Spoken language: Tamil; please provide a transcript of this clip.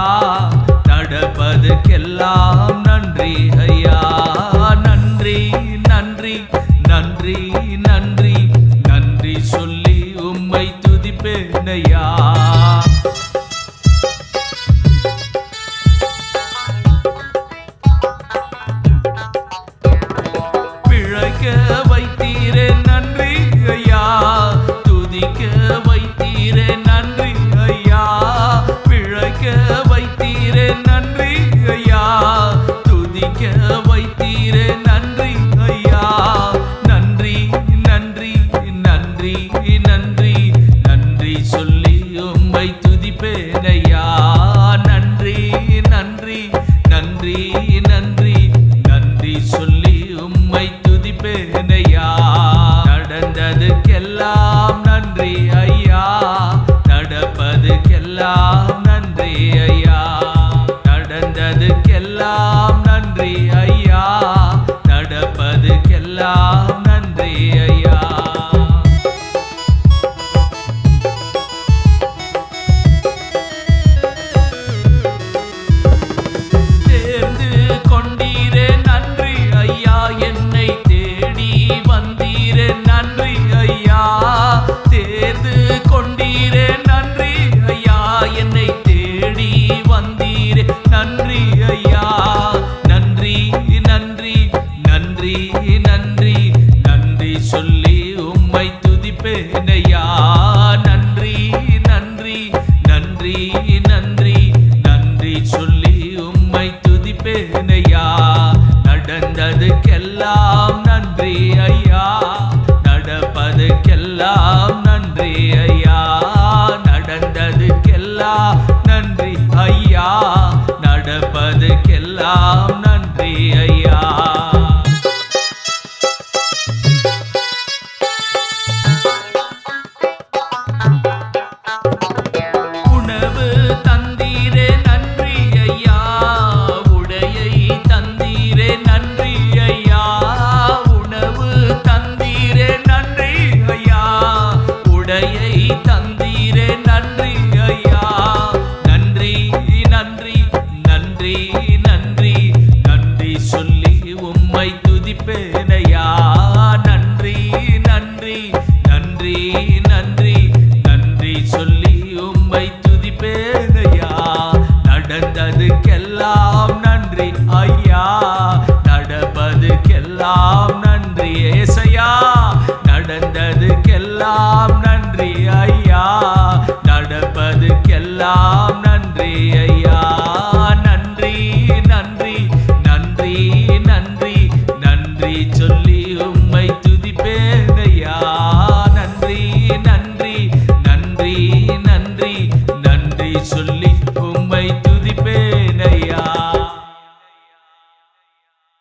ஐயா, நடப்பதுக்கெல்லாம் நன்றி ஐயா. நன்றி நன்றி நன்றி நன்றி நன்றி சொல்லி உம்மை துதிப்பேன் ஐயா. பிழைக்க வைத்தீரே நன்றி ஐயா, துதிக்க வைத்தீரே நன்றி ஐயா. பிழைக்க வைத்தீரே நன்றி ஐயா, துதிக்க வைத்தீரே நன்றி ஐயா. நன்றி நன்றி நன்றி நன்றி நன்றி சொல்லி உம்மை துதிப்பேன் ஐயா. நன்றி நன்றி நன்றி நன்றி நன்றி சொல்லி உம்மை துதிப்பேன் ஐயா. நடந்ததுக்கெல்லாம் நன்றி ஐயா, நடப்பதுக்கெல்லாம் நன்றி ஐயா. நடந்ததுக்கெல்லாம் நன்றி ஐயா, நடப்பதுக்கெல்லாம் நன்றி ஐயா. தேர்ந்து கொண்டீரே நன்றி ஐயா, என்னை தேடி வந்தீரே நன்றி ஐயா. தேர்ந்து கொண்டீரே நன்றி ஐயா, என்னை தேடி வந்தீரே நன்றி ஐயா. நன்றி நன்றி நன்றி நன்றி நன்றி சொல்லி உம்மை துதிப்பேன் ஐயா. நன்றி நன்றி நன்றி நன்றி நன்றி சொல்லி உம்மை துதிப்பேன் ஐயா. நடந்ததுக்கெல்லாம் நன்றி ஐயா, நடப்பதுக்கெல்லாம் நன்றி ஐயா. நடந்ததுக்கெல்லாம் நன்றி ஐயா, நடப்பதுக்கெல்லாம் நன்றி ஐயா. உணவு தந்தீரே நன்றி ஐயா, உடையை தந்தீரே நன்றி ஐயா. உணவு தந்தீரே நன்றி ஐயா, உடையை தந்தீரே நன்றி ஐயா. நன்றி நன்றி நன்றி நன்றி நன்றி சொல்லி உம்மை துதிப்பேன் ஐயா. நன்றி நன்றி நன்றி நன்றி நன்றி சொல்லி உம்மை துதிப்பேன் ஐயா. நடந்ததுக்கெல்லாம் நன்றி ஐயா, நடப்பதுக்கெல்லாம்